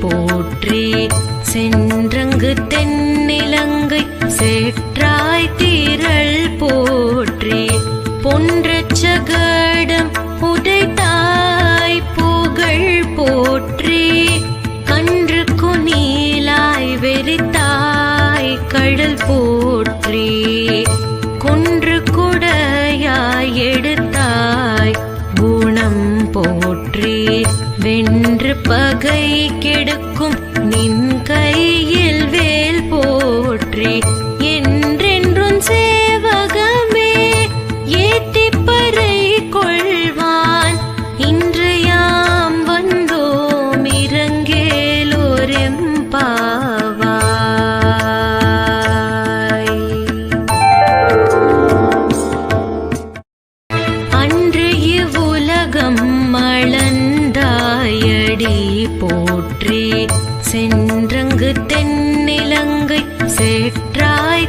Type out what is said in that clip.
போற்றி. சென்றங்கு தென்னிலங்கை சேற்றாய் திரள் போற்றி. பொன்றச்சகடம் உதைத்தாய் புகழ் போற்றி. கன்று குனிலாய் வெறித்தாய் கடல் போற்றி. குன்று குடையாய் எடுத்தாய் குணம் போற்றி. வென்று பகை கெடுக்கும் நின் கையில் வேல் போற்றி. என்றென்றும் சேவகமே ஏத்திப்பறை கொள்வான். இன்று யாம் வந்தோம் இரங்கேலோரெம்பாவாய். அன்று இவ்வுலகம் மளந்தாயடி போற்றி. சென்றங்கு தென்னிலங்கை சேற்றாய்